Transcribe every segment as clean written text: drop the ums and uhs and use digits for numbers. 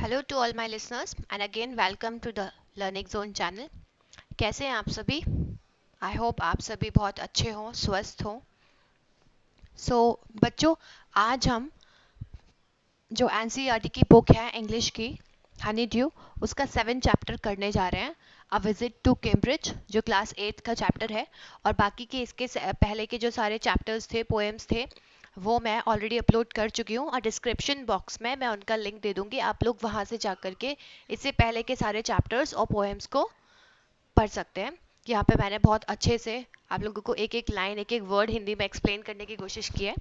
Hello to all my listeners and again welcome to the learning zone channel. कैसे हैं आप सभी? I hope आप सभी बहुत अच्छे हों, स्वस्थ हों। बच्चों, आज हम जो एनसीईआरटी की बुक है इंग्लिश की, हनी ड्यू, उसका 7 चैप्टर करने जा रहे हैं। अ विजिट टू कैम्ब्रिज, जो क्लास 8 का चैप्टर है, और बाकी के इसके पहले के जो सारे चैप्टर्स थे, पोएम्स थे, वो मैं ऑलरेडी अपलोड कर चुकी हूँ और डिस्क्रिप्शन बॉक्स में मैं उनका लिंक दे दूँगी। आप लोग वहाँ से जा कर के इससे पहले के सारे चैप्टर्स और पोएम्स को पढ़ सकते हैं। यहाँ पे मैंने बहुत अच्छे से आप लोगों को एक एक लाइन, एक एक वर्ड हिंदी में एक्सप्लेन करने की कोशिश की है।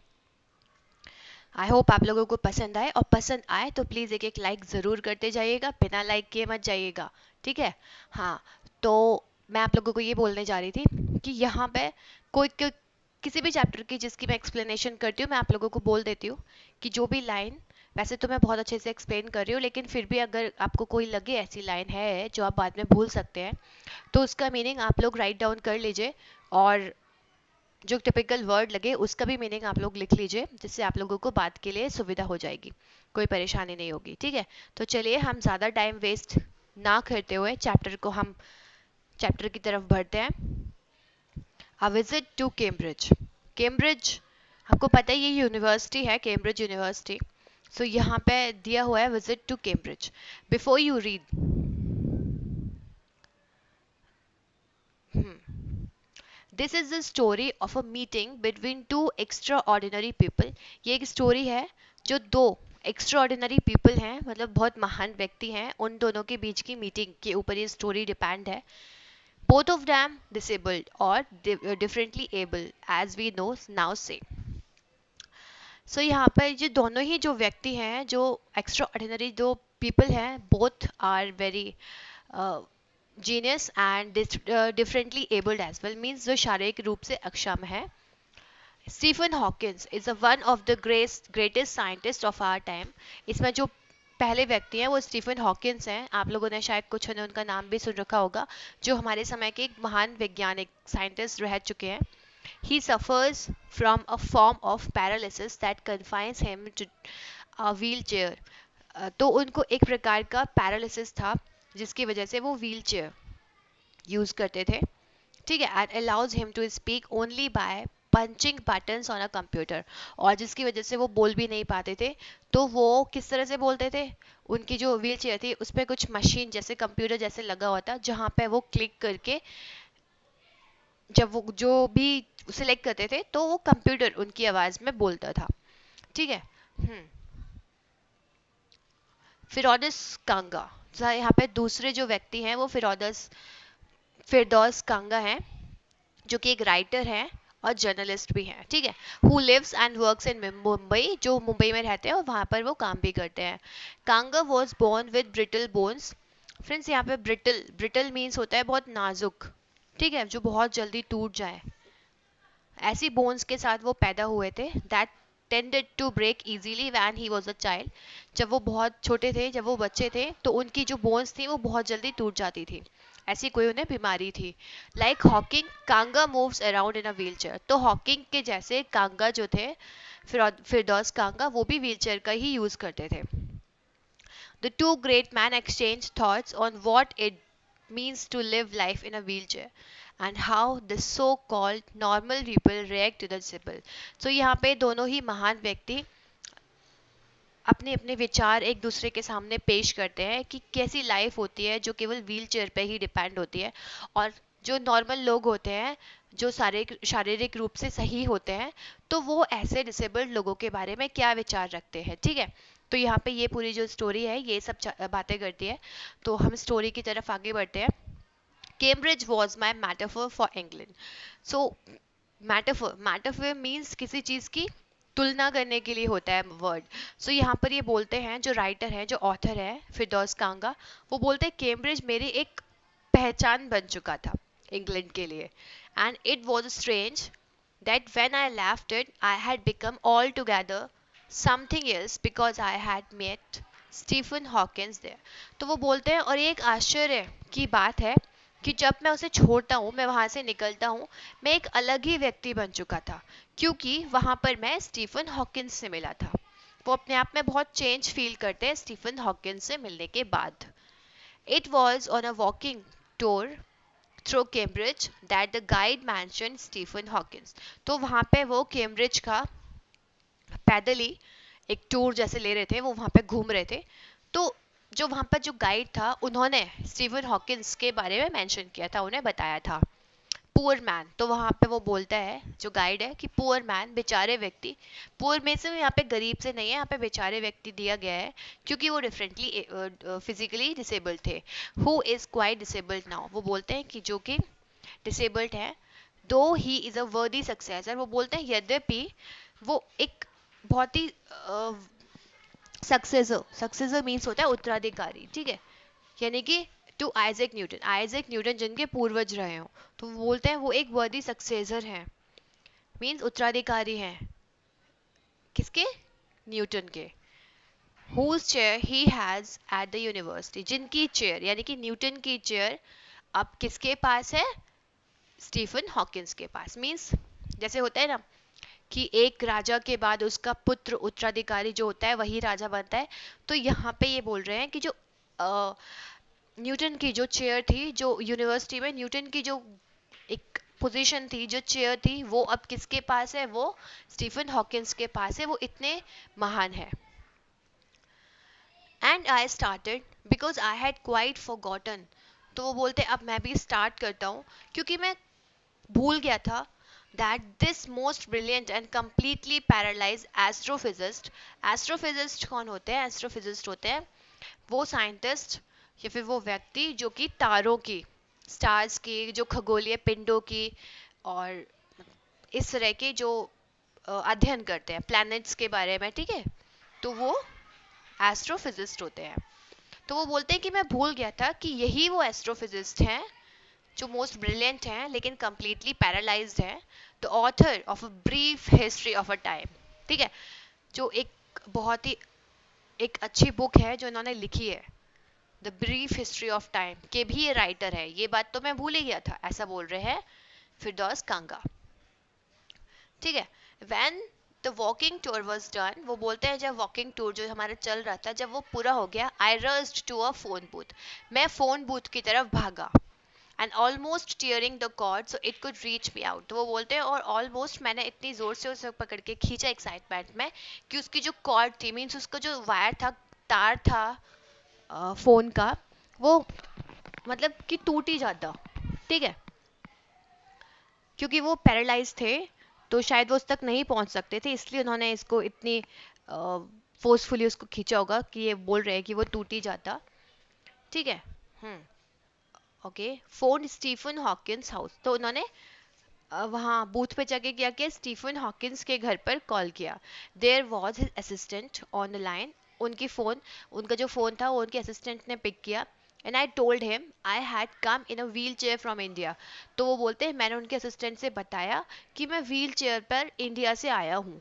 आई होप आप लोगों को पसंद आए, और पसंद आए तो प्लीज़ एक एक लाइक ज़रूर करते जाइएगा, बिना लाइक किए मत जाइएगा, ठीक है? हाँ, तो मैं आप लोगों को ये बोलने जा रही थी कि यहाँ पे किसी भी चैप्टर की जिसकी मैं एक्सप्लेनेशन करती हूँ, मैं आप लोगों को बोल देती हूँ कि जो भी लाइन, वैसे तो मैं बहुत अच्छे से एक्सप्लेन कर रही हूँ, लेकिन फिर भी अगर आपको कोई लगे ऐसी लाइन है जो आप बाद में भूल सकते हैं, तो उसका मीनिंग आप लोग राइट डाउन कर लीजिए, और जो टिपिकल वर्ड लगे उसका भी मीनिंग आप लोग लिख लीजिए, जिससे आप लोगों को बात के लिए सुविधा हो जाएगी, कोई परेशानी नहीं होगी, ठीक है? तो चलिए हम ज़्यादा टाइम वेस्ट ना करते हुए चैप्टर की तरफ बढ़ते हैं। A visit to Cambridge. Cambridge, आपको पता है ये यूनिवर्सिटी है, कैम्ब्रिज यूनिवर्सिटी। सो यहाँ पे दिया हुआ है visit to Cambridge. Before you read, this is the story of a meeting between two extraordinary people. ये एक स्टोरी है जो दो एक्स्ट्रा ऑर्डिनरी पीपल हैं, मतलब बहुत महान व्यक्ति हैं, उन दोनों के बीच की मीटिंग के ऊपर ये स्टोरी डिपेंड है। बोथ ऑफ them disabled और differently able as we know now say। So यहाँ पर ये दोनों ही जो व्यक्ति हैं, जो एक्स्ट्रा ऑर्डिनरी जो पीपल हैं, both are very genius and differently abled as well, means जो शारीरिक रूप से अक्षम है। Stephen Hawkins is one of the greatest scientist of our time. इसमें जो पहले व्यक्ति हैं वो स्टीफन हॉकिंस हैं। आप लोगों ने शायद कुछ ने उनका नाम भी सुन रखा होगा, जो हमारे समय के एक महान वैज्ञानिक साइंटिस्ट रह चुके हैं। He suffers from a form of paralysis that confines him to a wheelchair। तो उनको एक प्रकार का पैरालिसिस था, जिसकी वजह से वो व्हील चेयर यूज करते थे, ठीक है? And allows him to speak only by punching buttons on a computer. और जिसकी वजह से वो बोल भी नहीं पाते थे। तो वो किस तरह से बोलते थे? उनकी जो व्हील चेयर थी उस पर कुछ मशीन जैसे, कंप्यूटर जैसे लगा हुआ था, जहाँ पे वो क्लिक करके जब वो जो भी सिलेक्ट करते थे तो वो कंप्यूटर उनकी आवाज में बोलता था, ठीक है? हम्म फिरोदस कांगा। यहाँ पे दूसरे जो व्यक्ति हैं वो फिरदौस कांगा हैं, जो कि एक राइटर हैं और जर्नलिस्ट भी हैं, ठीक है? Who lives and works in Mumbai, जो मुंबई में रहते हैं और वहाँ पर वो काम भी करते हैं। Kanga was born with brittle bones. Friends, यहाँ पे ब्रिटल ब्रिटल मीन्स होता है बहुत नाजुक, ठीक है, जो बहुत जल्दी टूट जाए, ऐसी बोन्स के साथ वो पैदा हुए थे। That tended to break easily when he was a child. जब वो बहुत छोटे थे, जब वो बच्चे थे, तो उनकी जो बोन्स थी वो बहुत जल्दी टूट जाती थी, ऐसी कोई उन्हें बीमारी थी। Like Hawking, Kanga moves around in a wheelchair. तो हॉकिंग के जैसे कांगा जो थे, फिरदौस कांगा, वो भी व्हीलचेयर का ही यूज करते थे। The two great men exchanged thoughts on what it means to live life in a wheelchair and how the so-called normal people react to the symbol। So यहाँ पे दोनों ही महान व्यक्ति अपने अपने विचार एक दूसरे के सामने पेश करते हैं कि कैसी लाइफ होती है जो केवल व्हील चेयर पे ही डिपेंड होती है, और जो नॉर्मल लोग होते हैं, जो शारीरिक रूप से सही होते हैं, तो वो ऐसे डिसेबल्ड लोगों के बारे में क्या विचार रखते हैं, ठीक है? तो यहाँ पे ये पूरी जो स्टोरी है ये सब बातें करती है। तो हम स्टोरी की तरफ आगे बढ़ते हैं। Cambridge was my metaphor for England. So metaphor means किसी चीज की तुलना करने के लिए होता है वर्ड। सो यहाँ पर ये बोलते हैं, जो राइटर है, जो ऑथर है फिरदौस कांगा, वो बोलते हैं कैम्ब्रिज मेरी एक पहचान बन चुका था इंग्लैंड के लिए। And it was strange that when I left it, I had become altogether something else because I had met Stephen Hawkins there। तो वो बोलते हैं, और ये एक आश्चर्य की बात है कि जब मैं उसे छोड़ता हूँ, मैं वहाँ से निकलता हूँ, मैं एक अलग ही व्यक्ति बन चुका था, क्योंकि वहाँ पर मैं स्टीफन हॉकिंस से मिला था। वो अपने आप में बहुत चेंज फील करते हैं स्टीफन हॉकिंस से मिलने के बाद. It was on a walking tour through Cambridge that the guide mention Stephen Hawkins. तो वहाँ पे वो कैम्ब्रिज का पैदल ही एक टूर जैसे ले रहे थे, वो वहाँ पे घूम रहे थे. तो जो वहाँ पर जो गाइड था उन्होंने स्टीफन हॉकिंस के बारे में मेंशन किया था, उन्हें बताया था. पुअर मैन, तो वहाँ पे वो बोलता है जो गाइड है कि पुअर मैन, बेचारे व्यक्ति. पुअर में से यहाँ पे गरीब से नहीं है, यहाँ पे बेचारे व्यक्ति दिया गया है क्योंकि वो डिफरेंटली फिजिकली डिसेबल्ड थे. Who is quite disabled now, वो बोलते हैं कि जो कि डिसेबल्ड है. दो ही इज अ वर्दी सक्सेसर, वो बोलते हैं यद्यपि वो एक बहुत ही सक्सेसर, सक्सेसर मीन्स होता है उत्तराधिकारी, ठीक है, यानी कि to Isaac Newton, Isaac Newton जिनके पूर्वज रहे हो, तो वो बोलते हैं वो एक वर्दी सक्सेसर है, मीन्स उत्तराधिकारी हैं किसके, न्यूटन के. Whose chair he has at the university, जिनकी चेयर यानी कि न्यूटन की चेयर अब किसके पास है, स्टीफन हॉकिंस के पास. मीन्स जैसे होता है ना कि एक राजा के बाद उसका पुत्र उत्तराधिकारी जो होता है वही राजा बनता है. तो यहाँ पे ये बोल रहे हैं कि जो न्यूटन की जो चेयर थी, जो यूनिवर्सिटी में न्यूटन की जो एक पोजीशन थी, जो चेयर थी, वो अब किसके पास है, वो स्टीफन हॉकिंस के पास है. वो इतने महान है. And I started because I had quite forgotten, तो वो बोलते अब मैं भी स्टार्ट करता हूँ क्योंकि मैं भूल गया था that this most brilliant and completely paralyzed astrophysicist, astrophysicist कौन होते हैं, एस्ट्रोफिजिस्ट होते हैं वो साइंटिस्ट या फिर वो व्यक्ति जो कि तारों की, स्टार्स की, जो खगोलीय पिंडों की और इस तरह के जो अध्ययन करते हैं प्लैनेट्स के बारे में, ठीक है, तो वो एस्ट्रोफिजिस्ट होते हैं. तो वो बोलते हैं कि मैं भूल गया था कि यही वो एस्ट्रोफिजिस्ट हैं जो मोस्ट ब्रिलियंट हैं लेकिन कंप्लीटली पैरालाइज्ड है. The author of a brief history of a time, ठीक है, जो एक बहुत ही एक अच्छी बुक है जो इन्होंने लिखी है, the brief history of time के भी ये राइटर है. ये बात तो मैं भूल ही गया था, ऐसा बोल रहे हैं फिरदौस कांगा, ठीक है. When the walking tour was done, वो बोलते हैं जब वॉकिंग टूर जो हमारा चल रहा था जब वो पूरा हो गया, I rushed to a phone booth, मैं फोन बूथ की तरफ भागा. And almost tearing the cord so it could reach me out, तो वो बोलते हैं और ऑलमोस्ट मैंने इतनी जोर से उसे पकड़ के खींचा एक्साइटमेंट में कि उसकी जो कॉर्ड थी, मीन्स उसका जो वायर था, तार था फोन का, वो मतलब कि टूट ही जाता, ठीक है, क्योंकि वो पैरालाइज थे तो शायद वो उस तक नहीं पहुंच सकते थे, इसलिए उन्होंने इसको इतनी फोर्सफुली उसको खींचा होगा कि ये बोल रहे हैं कि वो टूट ही जाता, ठीक है. Okay, phone Stephen Hawkins house, तो उन्होंने वहाँ बूथ पे जाके क्या किया, स्टीफन हॉकिंस के घर पर कॉल किया. There was his assistant on the line, उनकी फ़ोन, उनका जो फ़ोन था वो उनके असिस्टेंट ने पिक किया. And I told him I had come in a wheel chair from India, तो वो बोलते हैं मैंने उनके असिस्टेंट से बताया कि मैं व्हील चेयर पर इंडिया से आया हूँ,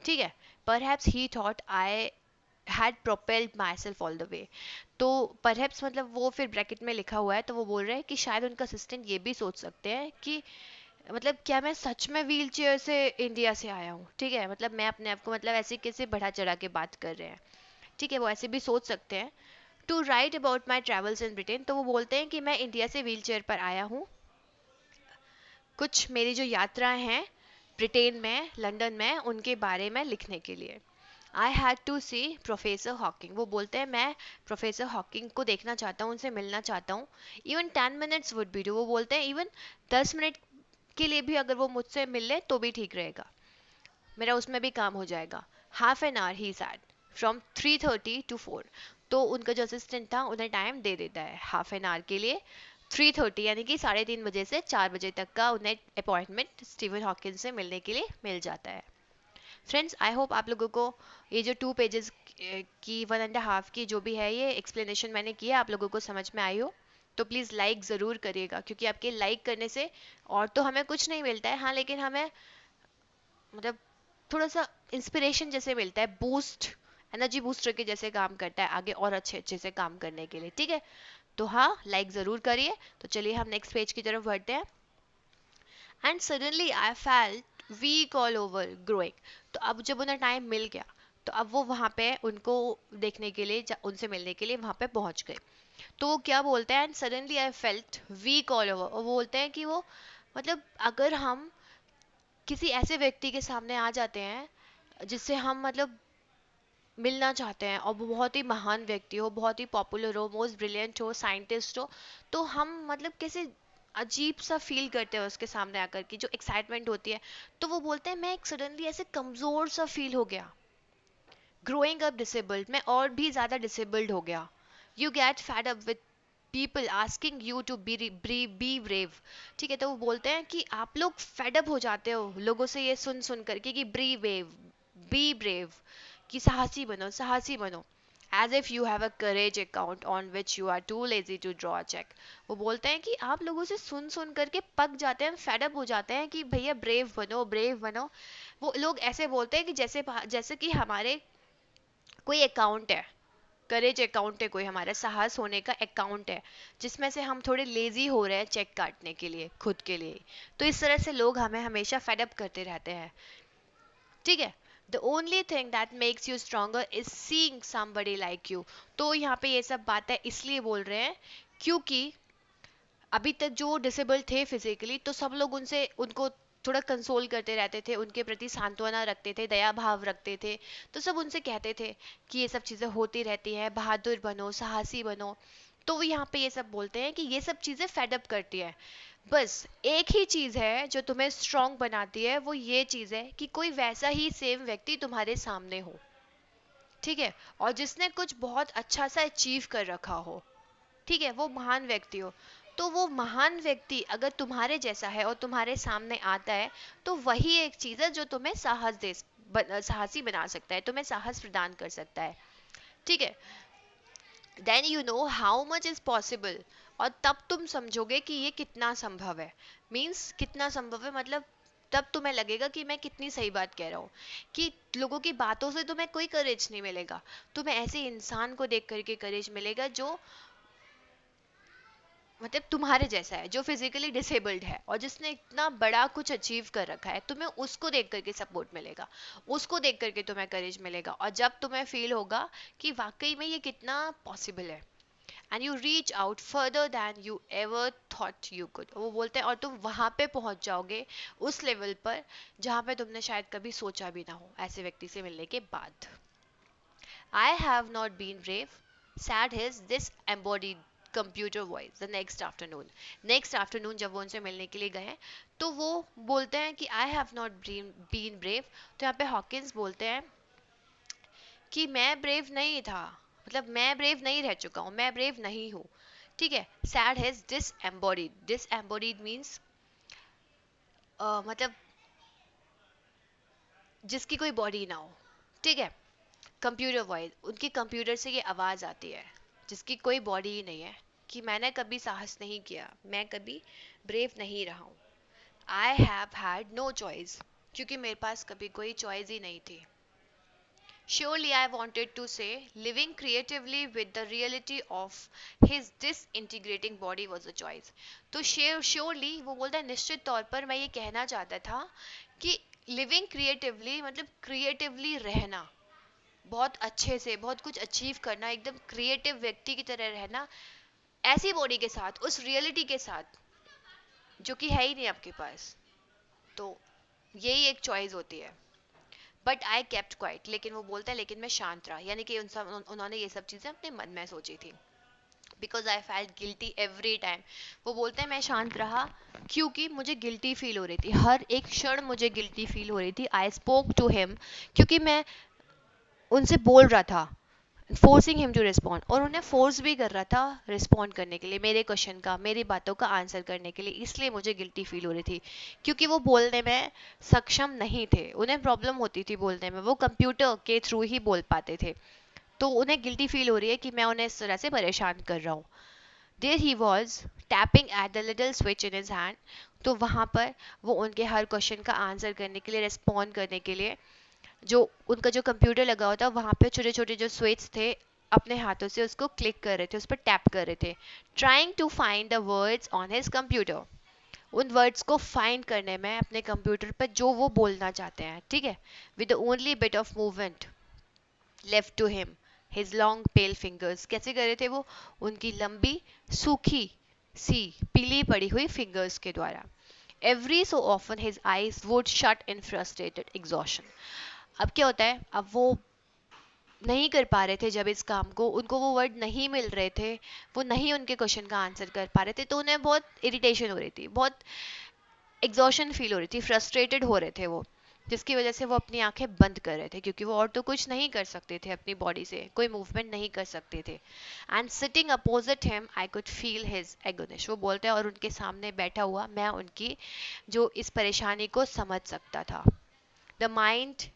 ठीक है. Perhaps he thought I had propelled my self all the way, तो परहैप्स मतलब वो फिर ब्रैकेट में लिखा हुआ है, तो वो बोल रहे हैं कि शायद उनका असिस्टेंट ये भी सोच सकते हैं कि मतलब क्या मैं सच में व्हील चेयर से इंडिया से आया हूँ, ठीक है, मतलब मैं अपने आप को मतलब ऐसे कैसे बढ़ा चढ़ा के बात कर रहे हैं, ठीक है, वो ऐसे भी सोच सकते हैं. To write about my travels in Britain, तो वो बोलते हैं कि मैं इंडिया से व्हील चेयर पर आया हूँ, कुछ मेरी जो यात्राएं हैं ब्रिटेन में, लंदन में, उनके बारे में लिखने के लिए. I had to see professor Hawking, वो बोलते हैं मैं प्रोफेसर हॉकिंग को देखना चाहता हूँ, उनसे मिलना चाहता हूँ. Even 10 minutes would be do, वो बोलते हैं इवन 10 मिनट के लिए भी अगर वो मुझसे मिल ले तो भी ठीक रहेगा, मेरा उसमें भी काम हो जाएगा. Half an hour he sad from 3:30 to 4, तो उनका जो असिस्टेंट था उन्हें टाइम दे देता है हाफ एन आवर के लिए. 3:30 यानी कि 3:30 बजे से 4 बजे तक का उन्हें अपॉइंटमेंट स्टीवन हॉकिंस से मिलने के लिए मिल जाता है. फ्रेंड्स, आई होप आप लोगों को ये जो 2 पेजेस की 1.5 की जो भी है ये एक्सप्लेनेशन मैंने किया आप लोगों को समझ में आई हो, तो प्लीज़ लाइक ज़रूर करिएगा क्योंकि आपके लाइक करने से और तो हमें कुछ नहीं मिलता है, हाँ, लेकिन हमें मतलब थोड़ा सा इंस्पिरेशन जैसे मिलता है, बूस्ट, एनर्जी बूस्टर के जैसे काम करता है आगे और अच्छे अच्छे से काम करने के लिए, ठीक है. तो हाँ, लाइक ज़रूर करिए. तो चलिए हम नेक्स्ट पेज की तरफ बढ़ते हैं. And suddenly I felt weak all over growing, तो अब जब उन्हें टाइम मिल गया तो अब वो वहाँ पे उनको देखने के लिए उनसे मिलने के लिए वहाँ पे पहुँच गए। तो वो क्या बोलते हैं, and suddenly I felt weak all over, और वो बोलते हैं कि वो मतलब अगर हम किसी ऐसे व्यक्ति के सामने आ जाते हैं जिससे हम मतलब मिलना चाहते हैं, और वो बहुत ही महान व्यक्ति हो, बहुत ही पॉपुलर हो, मोस्ट ब्रिलियंट हो, साइंटिस्ट हो, तो हम मतलब कैसे अजीब सा फील करते हैं उसके सामने आकर की जो एक्साइटमेंट होती है। तो वो बोलते हैं मैं एक सडनली ऐसे कमजोर सा फील हो गया, ग्रोइंग अप डिसेबल्ड, मैं और भी ज़्यादा डिसेबल्ड हो गया। You get fed up with people asking you to be brave. ठीक है, तो वो बोलते हैं कि आप लोग फेड अप हो जाते हो लोगों से ये सुन सुन करके कि बी ब्रेव, कि साहसी बनो, साहसी बनो, as if you have a courage account on which you are too lazy to draw cheque. वो बोलते हैं कि आप लोगों से सुन सुन करके पक जाते हैं, फेडअप हो जाते हैं कि भैया ब्रेव बनो, ब्रेव बनो। वो लोग ऐसे बोलते हैं कि जैसे जैसे कि हमारे कोई अकाउंट है, करेज अकाउंट है, कोई हमारा साहस होने का अकाउंट है, जिसमें से हम थोड़े लेजी हो रहे हैं चेक काटने के लिए खुद के लिए। तो इस तरह से लोग हमें हमेशा फेडअप करते रहते हैं। ठीक है, the only thing that makes you stronger is seeing somebody like you. तो यहाँ पे ये सब बातें इसलिए बोल रहे हैं क्योंकि अभी तक जो डिसेबल थे फिजिकली, तो सब लोग उनसे उनको थोड़ा कंसोल करते रहते थे, उनके प्रति सांत्वना रखते थे, दया भाव रखते थे। तो सब उनसे कहते थे कि ये सब चीज़ें होती रहती हैं, बहादुर बनो, साहसी बनो। तो वो यहाँ पे ये सब बोलते हैं कि ये सब चीज़ें फेडअप करती है। बस एक ही चीज़ है जो तुम्हें स्ट्रांग बनाती है, वो ये चीज़ है कि कोई वैसा ही सेम व्यक्ति तुम्हारे सामने हो। ठीक है, और जिसने कुछ बहुत अच्छा सा अचीव कर रखा हो। ठीक है, वो महान व्यक्ति हो। तो वो महान व्यक्ति अगर तुम्हारे जैसा है और तुम्हारे सामने आता है, तो वही एक चीज़ है जो तुम्हें साहसी बना सकता है, तुम्हें साहस प्रदान कर सकता है। ठीक है, then you know how much is possible, और तब तुम समझोगे कि ये कितना संभव है। मीन्स कितना संभव है मतलब तब तुम्हें लगेगा कि मैं कितनी सही बात कह रहा हूँ, कि लोगों की बातों से तुम्हें कोई करेज नहीं मिलेगा, तुम्हें ऐसे इंसान को देख करके करेज मिलेगा जो मतलब तुम्हारे जैसा है, जो फिजिकली डिसेबल्ड है और जिसने इतना बड़ा कुछ अचीव कर रखा है। तुम्हें उसको देख करके सपोर्ट मिलेगा, उसको देख करके तुम्हें करेज मिलेगा, और जब तुम्हें फील होगा कि वाकई में ये कितना पॉसिबल है, and you reach out further than you ever thought you could. वो बोलते हैं और तुम वहां पे पहुंच जाओगे, उस लेवल पर जहां पे तुमने शायद कभी सोचा भी ना हो ऐसे व्यक्ति से मिलने के बाद। I have not been brave, said his disembodied computer voice the next afternoon. Next afternoon जब वो उनसे मिलने के लिए गए, तो वो बोलते हैं कि I have not been brave। तो यहाँ पे हॉकिंस बोलते हैं कि मैं ब्रेव नहीं था, मतलब मैं ब्रेव नहीं रह चुका हूँ, मैं ब्रेव नहीं हूँ। ठीक है, सैड हैज डिसएम्बॉडीड मीन्स मतलब जिसकी कोई बॉडी ना हो। ठीक है, कंप्यूटर वॉइस, उनकी कंप्यूटर से ये आवाज़ आती है जिसकी कोई बॉडी ही नहीं है, कि मैंने कभी साहस नहीं किया, मैं कभी ब्रेव नहीं रहा हूँ। I have had no choice, क्योंकि मेरे पास कभी कोई चॉइस ही नहीं थी। Surely I wanted to say, living creatively with the reality of his disintegrating body was a choice. तो surely वो बोलता है निश्चित तौर पर मैं ये कहना चाहता था कि living creatively मतलब creatively रहना, बहुत अच्छे से बहुत कुछ अचीव करना, एकदम क्रिएटिव व्यक्ति की तरह रहना, ऐसी बॉडी के साथ, उस रियलिटी के साथ जो कि है ही नहीं आपके पास। तो यही एक चॉइस होती है। बट आई केप्ट क्वाइट, लेकिन वो बोलता है लेकिन मैं शांत रहा, यानी कि उन्होंने ये सब चीज़ें अपने मन में सोची थी। Because I felt guilty every time. वो बोलते हैं मैं शांत रहा क्योंकि मुझे गिल्टी फील हो रही थी, हर एक क्षण मुझे गिल्टी फील हो रही थी। आई स्पोक टू हिम, क्योंकि मैं उनसे बोल रहा था, फोर्सिंग हिम टू रिस्पॉन्ड, और उन्हें फोर्स भी कर रहा था रिस्पॉन्ड करने के लिए, मेरे क्वेश्चन का, मेरी बातों का आंसर करने के लिए। इसलिए मुझे गिल्टी फील हो रही थी, क्योंकि वो बोलने में सक्षम नहीं थे, उन्हें प्रॉब्लम होती थी बोलने में, वो कंप्यूटर के थ्रू ही बोल पाते थे। तो उन्हें गिल्टी फील हो रही है कि मैं उन्हें इस तरह से परेशान कर रहा हूँ। There he was tapping at the little switch in his hand. तो वहाँ पर वो उनके हर क्वेश्चन का आंसर करने के लिए, रिस्पॉन्ड करने के लिए, जो उनका जो कंप्यूटर लगा हुआ था वहाँ पे छोटे छोटे जो स्विच थे, अपने हाथों से उसको क्लिक कर रहे थे, उस पर टैप कर रहे थे, trying to find the words on his computer. उन वर्ड्स को फाइंड करने में अपने कंप्यूटर पर जो वो बोलना चाहते हैं। ठीक है, with the only bit of movement left to him his long pale fingers. कैसे कर रहे थे वो? उनकी लंबी सूखी सी पीली पड़ी हुई फिंगर्स के द्वारा. Every so often his eyes would shut in frustrated exhaustion. अब क्या होता है, अब वो नहीं कर पा रहे थे जब इस काम को, उनको वो वर्ड नहीं मिल रहे थे, वो नहीं उनके क्वेश्चन का आंसर कर पा रहे थे, तो उन्हें बहुत इरिटेशन हो रही थी, बहुत एग्जॉशन फील हो रही थी, फ्रस्ट्रेटेड हो रहे थे वो, जिसकी वजह से वो अपनी आंखें बंद कर रहे थे, क्योंकि वो और तो कुछ नहीं कर सकते थे, अपनी बॉडी से कोई मूवमेंट नहीं कर सकते थे. And sitting opposite him I could feel his एगोनिश. वो बोलते हैं और उनके सामने बैठा हुआ मैं उनकी जो इस परेशानी को समझ सकता था. द माइंड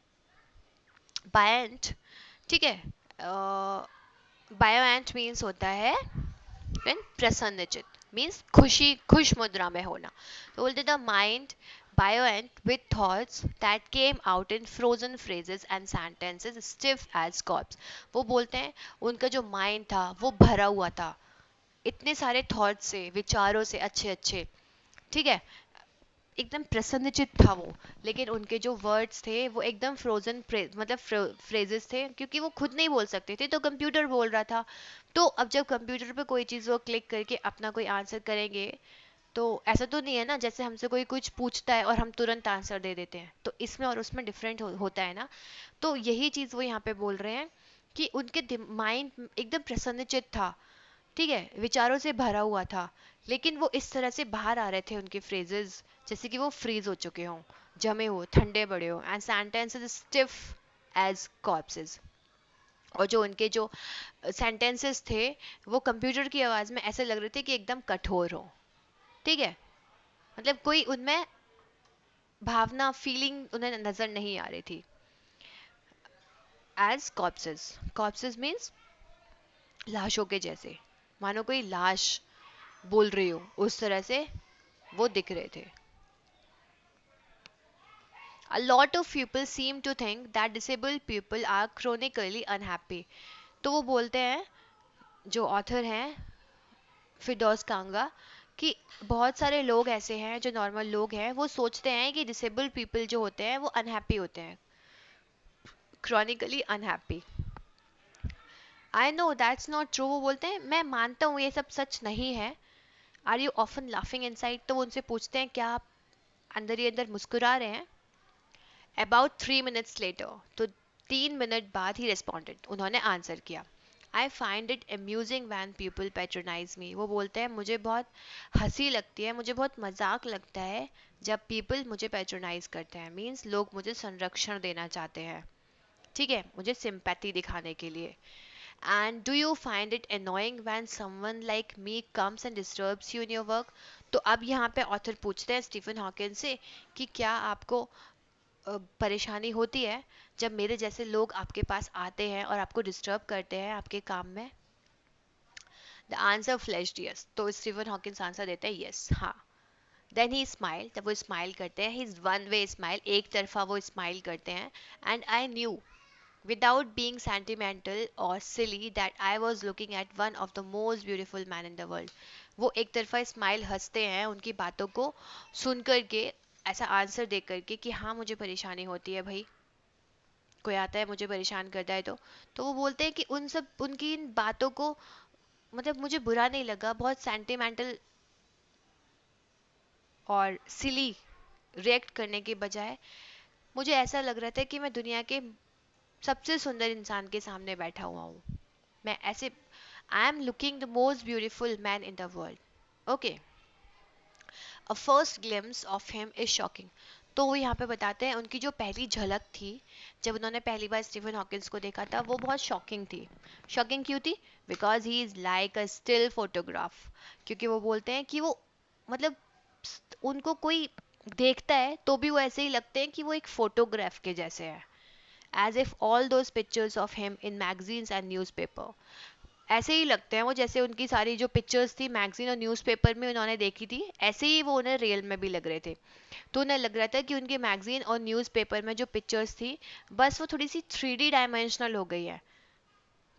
बायंट, ठीक है, बायोएंट मीन्स होता है व्हेन प्रसन्नचित, मीन्स खुशी, खुश मुद्रा में होना. तो बोलते the mind buoyant with thoughts that came out in frozen phrases and sentences stiff as corpse. वो बोलते हैं उनका जो माइंड था वो भरा हुआ था इतने सारे थॉट्स से, विचारों से अच्छे अच्छे, ठीक है, एकदम प्रसन्नचित था वो, लेकिन उनके जो वर्ड्स थे वो एकदम फ्रोजन मतलब फ्रेजेस थे, क्योंकि वो खुद नहीं बोल सकते थे तो कंप्यूटर बोल रहा था. तो अब जब कंप्यूटर पे कोई चीज़ वो क्लिक करके अपना कोई आंसर करेंगे, तो ऐसा तो नहीं है ना जैसे हमसे कोई कुछ पूछता है और हम तुरंत आंसर दे देते हैं, तो इसमें और उसमें डिफरेंट होता है ना. तो यही चीज़ वो यहाँ पे बोल रहे हैं कि उनके माइंड एकदम प्रसन्नचित था, ठीक है, विचारों से भरा हुआ था, लेकिन वो इस तरह से बाहर आ रहे थे उनके फ्रेजेस जैसे कि वो फ्रीज हो चुके हों, जमे हो, ठंडे पड़े हो, एंड सेंटेंसेस स्टिफ एज कॉर्प्सेस. और जो उनके जो सेंटेंसेस थे वो कंप्यूटर की आवाज़ में ऐसे लग रहे थे कि एकदम कठोर हो, ठीक है, मतलब कोई उनमें भावना, फीलिंग उन्हें नजर नहीं आ रही थी. एज कॉर्प्सेस, कॉर्प्सेस मीन्स लाशों के जैसे, मानो कोई लाश बोल रही हो उस तरह से वो दिख रहे थे. A lot of people seem to think that disabled people are chronically unhappy. तो वो बोलते हैं, जो ऑथर हैं फिरदौस कांगा, कि बहुत सारे लोग ऐसे हैं जो नॉर्मल लोग हैं वो सोचते हैं कि डिसेबल्ड पीपल जो होते हैं वो अनहैप्पी होते हैं, chronically unhappy. I know that's not true. वो बोलते हैं मैं मानता हूँ ये सब सच नहीं है. Are you often laughing inside. तो वो उनसे पूछते हैं क्या आप अंदर ही अंदर मुस्कुरा रहे हैं. अबाउट 3 minutes later, तो 3 मिनट बाद ही रिस्पॉन्डेड, उन्होंने आंसर किया. I find it amusing when people patronise me. वो बोलते हैं मुझे बहुत हंसी लगती है, मुझे बहुत मजाक लगता है जब पीपल मुझे पैट्रोनाइज करते हैं, मीन्स लोग मुझे संरक्षण देना चाहते हैं, ठीक है, मुझे सिंपैथी दिखाने के लिए. And do you find it annoying when someone like me comes and disturbs you in your work. तो अब यहाँ पे ऑथर पूछते हैं स्टीफन हॉकिंस से कि क्या आपको परेशानी होती है जब मेरे जैसे लोग आपके पास आते हैं और आपको डिस्टर्ब करते हैं आपके काम में. The answer flashed yes. तो स्टीफन हॉकिंस आंसर देते हैं यस, हाँ. देन ही स्माइल, तब वो स्माइल करते हैं, हिज वन वे स्माइल, एक तरफा वो स्माइल करते हैं. And I new without being sentimental or silly that I was looking at one of the most beautiful men in the world. वो एक तरफा स्माइल हंसते हैं उनकी बातों को सुन कर के, ऐसा आंसर दे करके कि हाँ मुझे परेशानी होती है भाई, कोई आता है मुझे परेशान करता है तो वो बोलते हैं कि उन सब उनकी इन बातों को मतलब मुझे बुरा नहीं लगा, बहुत सेंटिमेंटल और सिली रिएक्ट करने के बजाय मुझे ऐसा लग रहा था कि मैं दुनिया के सबसे सुंदर इंसान के सामने बैठा हुआ हूँ. मैं ऐसे I am looking the most beautiful man in the world. Okay, a first glimpse of him is shocking. तो वो यहाँ पे बताते हैं उनकी जो पहली झलक थी जब उन्होंने पहली बार स्टीफन हॉकिंस को देखा था वो बहुत शॉकिंग थी. शॉकिंग क्यों थी? Because he is like a still photograph. क्योंकि वो बोलते हैं कि वो मतलब उनको कोई देखता है तो भी वो ऐसे ही लगते हैं कि वो एक फोटोग्राफ के जैसे है. As if all those pictures of him in magazines and newspaper, ऐसे ही लगते हैं वो जैसे उनकी सारी जो पिक्चर्स थी मैगजीन और न्यूज़पेपर में उन्होंने देखी थी, ऐसे ही वो उन्हें रियल में भी लग रहे थे. तो उन्हें लग रहा था कि उनकी मैगजीन और न्यूज़पेपर में जो पिक्चर्स थी बस वो थोड़ी सी 3D डायमेंशनल हो गई है.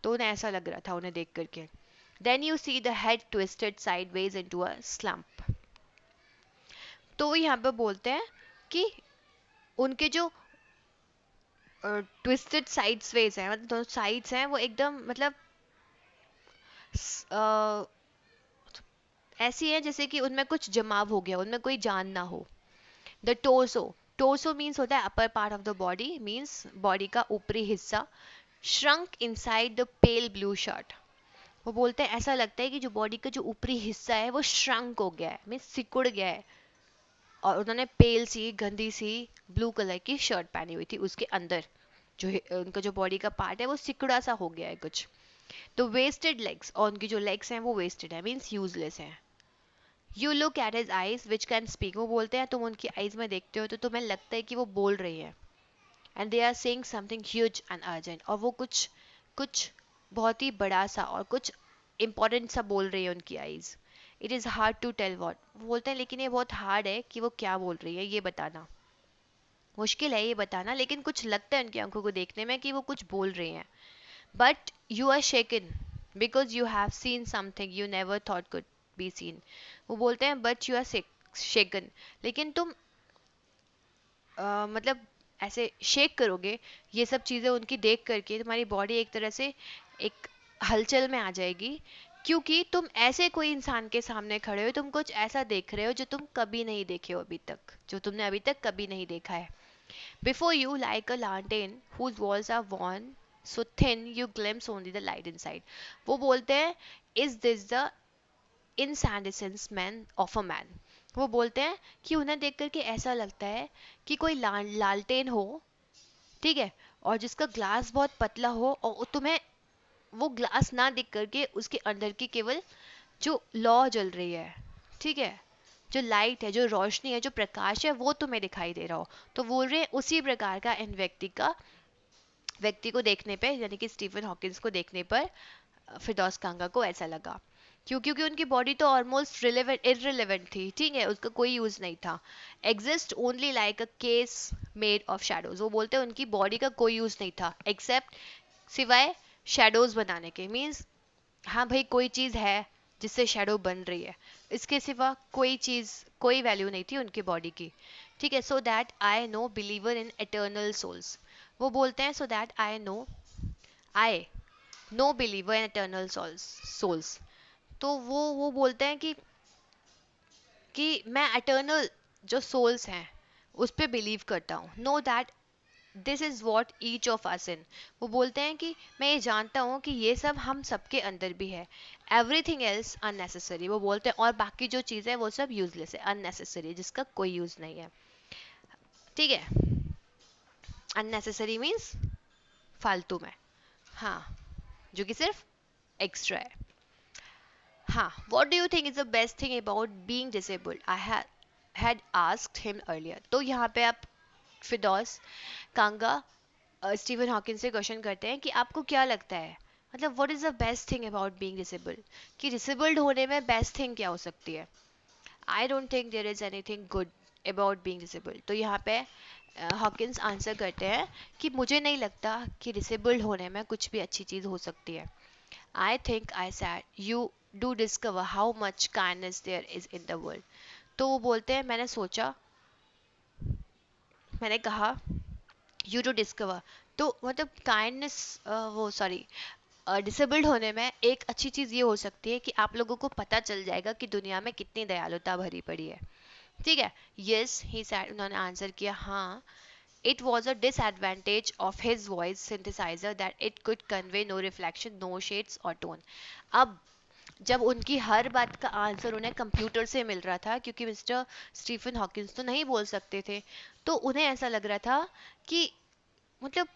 तो उन्हें ऐसा लग रहा था उन्हें देख करके. Then you see the head twisted sideways into a slump. तो वो यहाँ पे बोलते हैं कि उनके जो ट्विस्टेड साइड्स वेज है, मतलब दोनों साइड्स हैं वो एकदम मतलब अ, ऐसी है जैसे कि उनमें कुछ जमाव हो गया, उनमें कोई जान ना हो. द टोर्सो, टोर्सो मीन्स होता है upper part of the body, means body का ऊपरी हिस्सा. Shrunk inside the pale blue shirt, वो बोलते हैं ऐसा लगता है कि जो बॉडी का जो ऊपरी हिस्सा है वो श्रंक हो गया है, मीन्स सिकुड़ गया है. और उन्होंने पेल सी गंदी सी ब्लू कलर की शर्ट पहनी हुई थी, उसके अंदर जो उनका जो बॉडी का पार्ट है वो सिकुड़ा सा हो गया है कुछ. तो वेस्टेड लेग्स, और उनकी जो लेग्स हैं वो वेस्टेड है, मीन्स यूजलेस है. You look at his eyes which can speak, वो बोलते हैं तुम उनकी आईज में देखते हो तो तुम्हें लगता है कि वो बोल रही है. And they are saying something huge and urgent, और वो कुछ कुछ बहुत ही बड़ा सा और कुछ इंपॉर्टेंट सा बोल रही है उनकी eyes. It is hard to tell what, वो बोलते हैं लेकिन ये बहुत हार्ड है कि वो क्या बोल रही है, ये बताना मुश्किल है ये बताना, लेकिन कुछ लगता है उनकी आंखों को देखने में कि वो कुछ बोल रही हैं. But you are shaken because you have seen something you never thought could be seen, वो बोलते हैं बट यू आर शेकन, लेकिन तुम मतलब ऐसे शेक करोगे, ये सब चीज़ें उनकी देख करके तुम्हारी बॉडी एक तरह से एक हलचल में आ जाएगी, क्योंकि तुम ऐसे कोई इंसान के सामने खड़े हो, तुम कुछ ऐसा देख रहे हो जो तुम कभी नहीं देखे हो अभी तक, जो तुमने अभी तक कभी नहीं देखा है. Before you like a lantern whose walls are worn so thin you glimpse only the light inside, वो बोलते हैं is this the incandescence man of a man, वो बोलते हैं कि उन्हें देख करके ऐसा लगता है कि कोई लालटेन हो, ठीक है, और जिसका ग्लास बहुत पतला हो और तुम्हें वो ग्लास ना दिख करके उसके अंदर की केवल जो लौ जल रही है, ठीक है, जो लाइट है, जो रोशनी है, जो प्रकाश है वो तुम्हें दिखाई दे रहा हो. तो बोल रहे हैं उसी प्रकार का इन व्यक्ति को देखने पे, यानी कि स्टीफन हॉकिंस को देखने पर फिरदौस कांगा को ऐसा लगा. क्योंकि उनकी बॉडी तो ऑलमोस्ट रिलेवेंट इररिलेवेंट थी, ठीक है, उसका कोई यूज नहीं था. Exist only like a case made of shadows, वो बोलते हैं उनकी बॉडी का कोई यूज नहीं था एक्सेप्ट सिवाय शैडोज बनाने के, मीन्स हाँ भाई कोई चीज है जिससे शेडो बन रही है, इसके सिवा कोई चीज कोई वैल्यू नहीं थी उनकी बॉडी की. ठीक है, so that I no believer in eternal souls, वो बोलते हैं so that I no believer in eternal souls. तो वो बोलते हैं कि मैं एटर्नल जो सोल्स हैं उस पे बिलीव करता हूँ. Know that this is what each of us in, वो बोलते हैं कि मैं ये जानता हूँ कि ये सब हम सबके अंदर भी है. एवरीथिंग एल्स अननेसेसरी, वो बोलते हैं और बाकी जो चीज़ है वो सब यूजलेस है, अननेसेसरी, जिसका कोई यूज नहीं है. ठीक है, अननेसेसरी मीन्स फालतू में, हाँ, जो कि सिर्फ एक्स्ट्रा है. हाँ, what do you think is the best thing about being disabled? I had asked him earlier. तो यहाँ पे आप फिरदौस कांगा स्टीवन हॉकिंस से क्वेश्चन करते हैं कि आपको क्या लगता है, मतलब what is the best thing about being disabled, कि डिसेबल्ड होने में बेस्ट थिंग क्या हो सकती है. I don't think there is anything good about being disabled. तो यहाँ पे हॉकिंस आंसर करते हैं कि मुझे नहीं लगता कि डिसेबल्ड होने में कुछ भी अच्छी चीज़ हो सकती है. I think I said you do discover how much kindness there is in the world. तो वो बोलते हैं मैंने कहा you do discover, तो मतलब काइंडनेस, वो सॉरी, डिसेबल्ड होने में एक अच्छी चीज़ ये हो सकती है कि आप लोगों को पता चल जाएगा कि दुनिया में कितनी दयालुता भरी पड़ी है. ठीक है, यस ही सैड, उन्होंने आंसर किया हाँ. It was a disadvantage of his voice synthesizer that it could convey no reflection, no shades or tone. अब जब उनकी हर बात का आंसर उन्हें कंप्यूटर से मिल रहा था, क्योंकि मिस्टर स्टीफन हॉकिंस तो नहीं बोल सकते थे, तो उन्हें ऐसा लग रहा था कि मतलब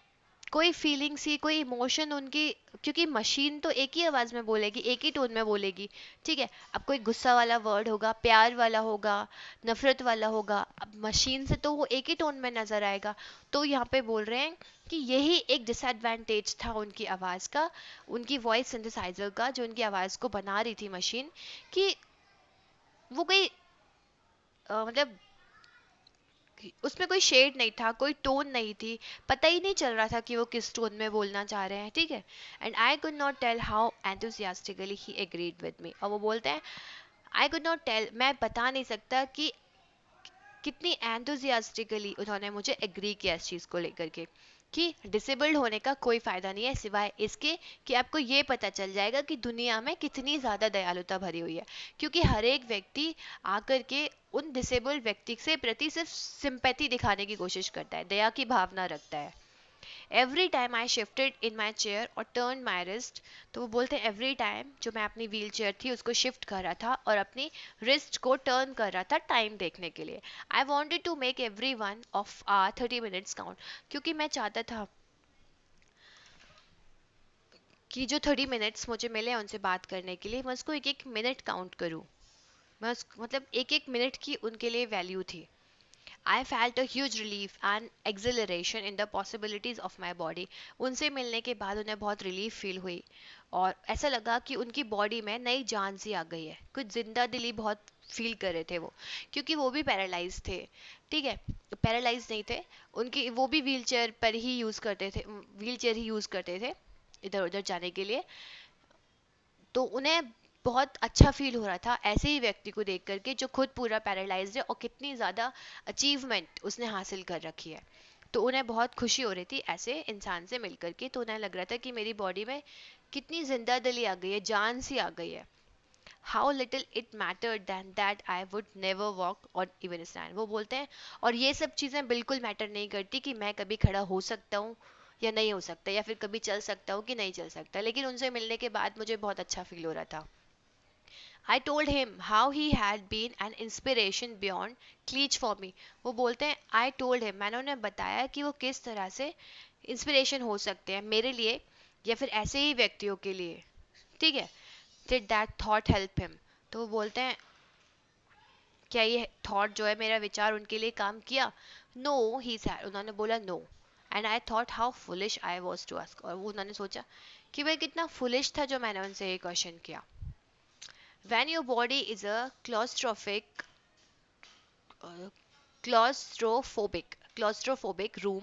कोई फीलिंग सी, कोई इमोशन उनकी, क्योंकि मशीन तो एक ही आवाज में बोलेगी, एक ही टोन में बोलेगी. ठीक है, अब कोई गुस्सा वाला वर्ड होगा, प्यार वाला होगा, नफरत वाला होगा, अब मशीन से तो वो एक ही टोन में नजर आएगा. तो यहाँ पे बोल रहे हैं कि यही एक डिसएडवांटेज था उनकी आवाज का, उनकी वॉइस सिंथेसाइजर का, जो उनकी आवाज को बना रही थी मशीन, कि वो कोई मतलब उसमें कोई शेड नहीं था, कोई टोन नहीं थी, पता ही नहीं चल रहा था कि वो किस टोन में बोलना चाह रहे हैं. ठीक है, and I could not tell how enthusiastically he agreed with me, और वो बोलते हैं आई कुड नॉट टेल, मैं बता नहीं सकता कि कितनी एंथुसियास्टिकली उन्होंने मुझे एग्री किया इस चीज़ को लेकर के, कि डिसेबल्ड होने का कोई फ़ायदा नहीं है सिवाय इसके कि आपको ये पता चल जाएगा कि दुनिया में कितनी ज़्यादा दयालुता भरी हुई है, क्योंकि हर एक व्यक्ति आकर के उन डिसेबल्ड व्यक्ति से प्रति सिर्फ सिंपैथी दिखाने की कोशिश करता है, दया की भावना रखता है। Every time I shifted in my chair और टर्न माई रिस्ट, तो वो बोलते हैं एवरी टाइम जो मैं अपनी व्हील चेयर थी उसको शिफ्ट कर रहा था और अपनी रिस्ट को टर्न कर रहा था टाइम देखने के लिए। I wanted to make every one of our 30 minutes count, क्योंकि मैं चाहता था कि जो 30 मिनट्स मुझे मिले उनसे बात करने के लिए मैं उसको एक एक मिनट काउंट करूँ। मैं उस मतलब एक एक मिनट की उनके लिए वैल्यू थी। I felt a huge relief and exhilaration in the possibilities of my body. उनसे मिलने के बाद उन्हें बहुत रिलीफ फील हुई और ऐसा लगा कि उनकी बॉडी में नई जान सी आ गई है, कुछ जिंदा दिली बहुत फील कर रहे थे वो, क्योंकि वो भी पैरालाइज थे। ठीक है, पैरालाइज नहीं थे, उनकी वो भी व्हील चेयर पर ही यूज़ करते थे, व्हील चेयर ही यूज़ करते थे इधर उधर जाने के लिए। तो उन्हें बहुत अच्छा फील हो रहा था ऐसे ही व्यक्ति को देख करके जो खुद पूरा पैरालाइज्ड है और कितनी ज़्यादा अचीवमेंट उसने हासिल कर रखी है। तो उन्हें बहुत खुशी हो रही थी ऐसे इंसान से मिल करके, तो उन्हें लग रहा था कि मेरी बॉडी में कितनी जिंदा दिली आ गई है, जान सी आ गई है। How little it mattered then that I would never walk or even stand, वो बोलते हैं और ये सब चीज़ें बिल्कुल मैटर नहीं करती कि मैं कभी खड़ा हो सकता हूँ या नहीं हो सकता, या फिर कभी चल सकता हूँ कि नहीं चल सकता, लेकिन उनसे मिलने के बाद मुझे बहुत अच्छा फील हो रहा था। I told him how he had been an inspiration beyond cleach for me. वो बोलते हैं I told him, मैंने उन्हें बताया कि वो किस तरह से इंस्पिरेशन हो सकते हैं मेरे लिए या फिर ऐसे ही व्यक्तियों के लिए। ठीक है, did that thought help him? तो वो बोलते हैं क्या ये थॉट जो है मेरा विचार उनके लिए काम किया? नो ही सैड, उन्होंने बोला no. And I thought how foolish I was to ask, और वो उन्होंने सोचा कि मैं कितना फुलिश था जो मैंने उनसे ये क्वेश्चन किया। When your body is a claustrophobic room,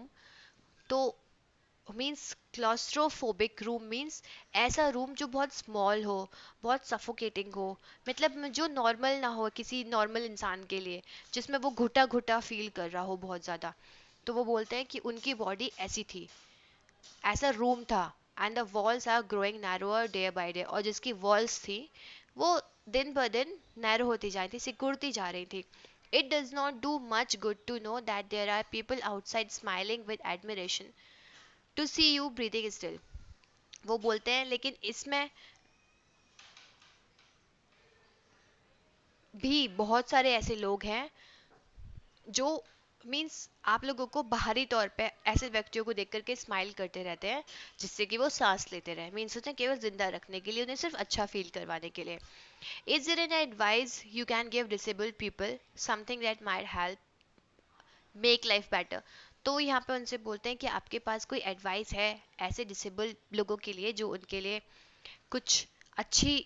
तो मीन्स क्लॉस्ट्रोफोबिक रूम मीन्स ऐसा रूम जो बहुत स्मॉल हो, बहुत सफोकेटिंग हो, मतलब जो नॉर्मल ना हो किसी नॉर्मल इंसान के लिए, जिसमें वो घुटा घुटा फील कर रहा हो बहुत ज़्यादा। तो वो बोलते हैं कि उनकी बॉडी ऐसी थी, ऐसा रूम था। And the walls are growing narrower day by day, और जिसकी वॉल्स थी वो दिन ब दिन नैरो होती जा रही थी, सिकुड़ती जा रही थी। It does not do much good to know that there are people outside smiling with admiration to see you breathing still, वो बोलते हैं लेकिन इसमें भी बहुत सारे ऐसे लोग हैं जो मीन्स आप लोगों को बाहरी तौर पे ऐसे व्यक्तियों को देख करके स्माइल करते रहते हैं जिससे कि वो सांस लेते रहे, मीन्स होते हैं केवल जिंदा रखने के लिए, उन्हें सिर्फ अच्छा फील करवाने के लिए। Is there an advice you can give disabled people, something that might help make life better? तो यहाँ पे उनसे बोलते हैं कि आपके पास कोई एडवाइस है ऐसे डिसेबल्ड लोगों के लिए जो उनके लिए कुछ अच्छी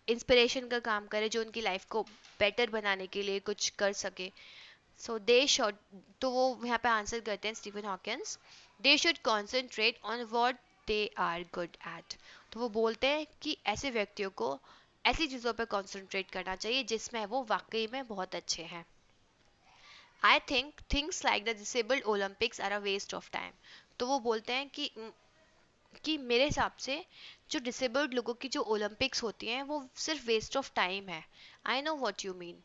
इंस्पिरेशन का काम करे, जो उनकी लाइफ को बेटर बनाने के लिए कुछ कर सके। सो दे शुड, तो वो यहाँ पे आंसर करते हैं Stephen Hawkins, they should concentrate on what they are good at. तो वो बोलते हैं कि ऐसे व्यक्तियों को ऐसी चीज़ों पर कॉन्सेंट्रेट करना चाहिए जिसमें वो वाकई में बहुत अच्छे हैं। I think things like the disabled Olympics are a waste of time. तो वो बोलते हैं कि मेरे हिसाब से जो डिसेबल्ड लोगों की जो ओलंपिक्स होती हैं वो सिर्फ वेस्ट ऑफ टाइम है। I know what you mean.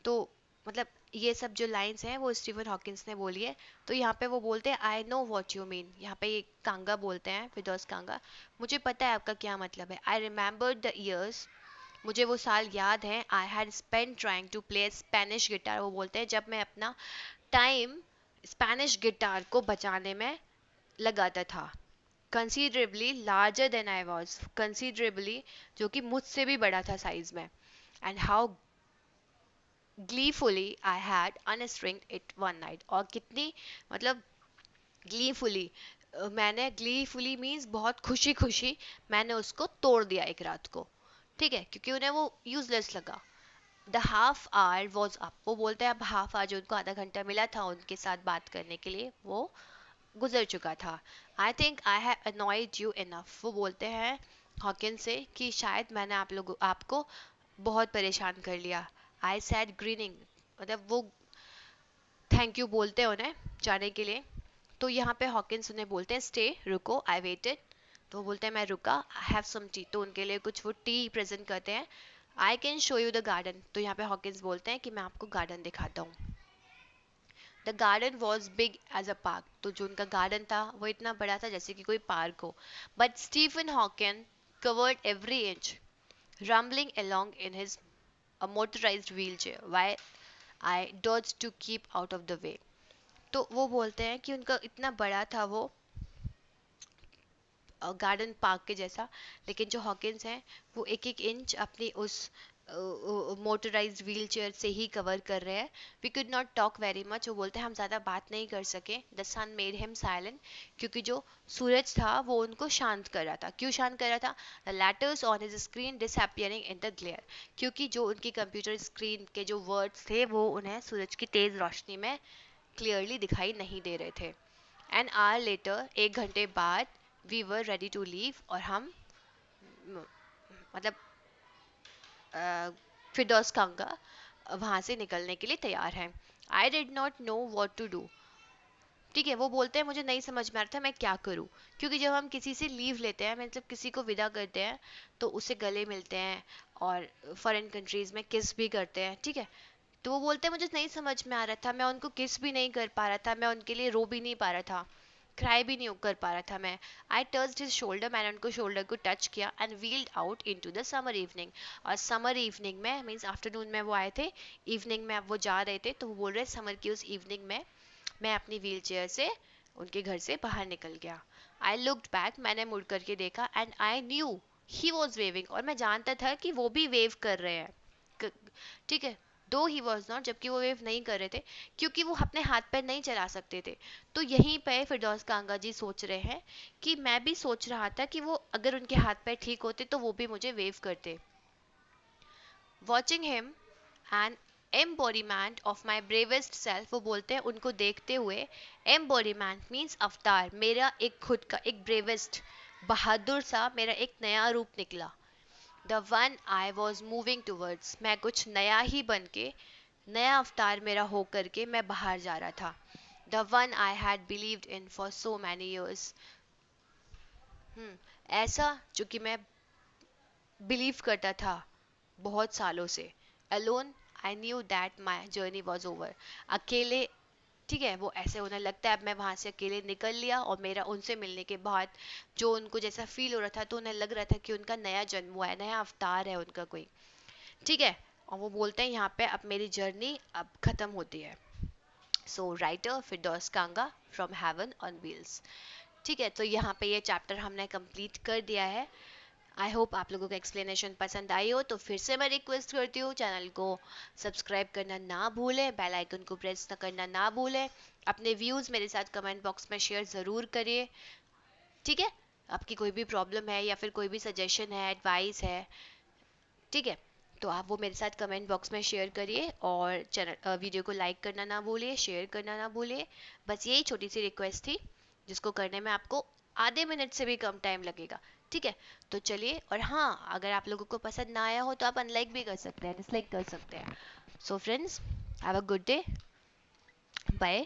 तो मतलब ये सब जो लाइंस हैं वो स्टीफन हॉकिंस ने बोली है। तो यहाँ पे वो बोलते हैं I know what you mean, यहाँ पे ये कांगा बोलते हैं, फिदौस कांगा, मुझे पता है आपका क्या मतलब है। आई रिमेंबर द ईयर्स, मुझे वो साल याद है, I had spend trying to play Spanish guitar, वो बोलते हैं जब मैं अपना टाइम स्पेनिश गिटार को बजाने में लगाता था। Considerably larger then I was, considerably जो कि मुझसे भी बड़ा था साइज में। And how gleefully I had unstringed it one night, और कितनी मतलब gleefully, मैंने gleefully मीन्स बहुत खुशी खुशी मैंने उसको तोड़ दिया एक रात को। ठीक है, क्योंकि उन्हें वो यूजलेस लगा। The half hour was up, वो बोलते हैं अब हाफ आवर जो उनको आधा घंटा मिला था उनके साथ बात करने के लिए वो गुजर चुका था। I think I have annoyed you enough, वो बोलते हैं हॉकिंस से कि शायद मैंने आप लोगों आपको बहुत परेशान कर लिया। आई सैड ग्रीनिंग, मतलब वो थैंक यू बोलते हैं उन्हें जाने के लिए। तो यहाँ पे हॉकिंस उन्हें बोलते हैं स्टे, रुको, आई वेटेड। तो वो बोलते हैं मैं रुका, आई हैव सम टी, तो उनके लिए कुछ वो टी प्रेजेंट करते हैं। I can show you the garden, तो यहाँ पे हॉकिंस बोलते हैं कि मैं आपको गार्डन दिखाता हूँ। The garden was big as a park, तो जो उनका गार्डन था वो इतना बड़ा था जैसे कि कोई पार्क हो। But Stephen Hawkin covered every inch, rambling along in his a motorized wheelchair while I dodged to keep out of the way। तो वो बोलते हैं कि उनका इतना बड़ा था वो गार्डन पार्क के जैसा, लेकिन जो हॉकिंस हैं वो एक एक इंच अपनी उस मोटराइज्ड व्हील चेयर से ही कवर कर रहे हैं। We could not talk very much, वो बोलते हैं हम ज़्यादा बात नहीं कर सके। The sun made him silent, क्योंकि जो सूरज था वो उनको शांत कर रहा था। क्यों शांत कर रहा था? The letters on his screen disappearing in the glare, क्योंकि जो उनकी कंप्यूटर स्क्रीन के जो वर्ड्स थे वो उन्हें सूरज की तेज़ रोशनी में क्लियरली दिखाई नहीं दे रहे थे। एन आवर लेटर, एक घंटे बाद, we were ready to leave, और हम मतलब फिरदौस कांगा वहाँ से निकलने के लिए तैयार हैं। I did not know what to do, ठीक है। वो बोलते हैं मुझे नहीं समझ में आ रहा था मैं क्या करूं, क्योंकि जब हम किसी से लीव लेते हैं, मतलब किसी को विदा करते हैं, तो उससे गले मिलते हैं और फॉरेन कंट्रीज में किस भी करते हैं, ठीक है। तो वो बोलते हैं मुझे नहीं समझ में आ रहा था, मैं उनको किस भी नहीं कर पा रहा था, मैं उनके लिए रो भी नहीं पा रहा था, क्राई भी नहीं कर पा रहा था मैं। आई टच्ड हिज शोल्डर, मैंने उनको शोल्डर को टच किया, and wheeled out into the summer evening. और समर इवनिंग में मीन्स आफ्टरनून में वो आए थे, इवनिंग में अब वो जा रहे थे, तो वो बोल रहे समर की उस इवनिंग में मैं अपनी व्हील चेयर से उनके घर से बाहर निकल गया। आई लुक्ड बैक, मैंने मुड़ करके देखा, and I knew he was waving, और मैं जानता था कि वो भी वेव कर रहे हैं, ठीक है। दो ही वॉज नॉट, जबकि वो वेव नहीं कर रहे थे क्योंकि वो अपने हाथ पैर नहीं चला सकते थे। तो यहीं पे फिरदौस कांगा जी सोच रहे हैं कि मैं भी सोच रहा था कि वो अगर उनके हाथ पैर ठीक होते तो वो भी मुझे वेव करते। Watching him and embodiment of my bravest self, वो बोलते हैं उनको देखते हुए, एम्बॉडीमेंट मीन्स अवतार, मेरा एक खुद का एक ब्रेवेस्ट बहादुर सा मेरा एक नया रूप निकला। The one I was moving towards, मैं कुछ नया ही बन के, नया अवतार मेरा हो करके मैं बाहर जा रहा था। The one I had believed in for so many years, ऐसा जो कि मैं बिलीव करता था बहुत सालों से। Alone I knew that my journey was over, अकेले, ठीक है। वो ऐसे उन्हें लगता है अब मैं वहां से अकेले निकल लिया, और मेरा उनसे मिलने के बाद जो उनको जैसा फील हो रहा था, तो उन्हें लग रहा था कि उनका नया जन्म हुआ है, नया अवतार है उनका कोई, ठीक है। और वो बोलते हैं यहाँ पे अब मेरी जर्नी अब खत्म होती है। So writer Firdaus Kanga from Heaven on Wheels, ठीक है। तो यहाँ पे ये चैप्टर हमने कंप्लीट कर दिया है। आई होप आप लोगों को एक्सप्लेनेशन पसंद आई हो। तो फिर से मैं रिक्वेस्ट करती हूँ चैनल को सब्सक्राइब करना ना भूलें, बेल आइकन को प्रेस करना ना भूलें, अपने व्यूज़ मेरे साथ कमेंट बॉक्स में शेयर ज़रूर करिए, ठीक है। आपकी कोई भी प्रॉब्लम है या फिर कोई भी सजेशन है, एडवाइस है, ठीक है, तो आप वो मेरे साथ कमेंट बॉक्स में शेयर करिए, और चैनल वीडियो को लाइक करना ना भूलिए, शेयर करना ना भूलिए। बस यही छोटी सी रिक्वेस्ट थी जिसको करने में आपको आधे मिनट से भी कम टाइम लगेगा, ठीक है। तो चलिए, और हाँ, अगर आप लोगों को पसंद ना आया हो तो आप अनलाइक भी कर सकते हैं, डिसलाइक कर सकते हैं। So friends, have a good day, bye.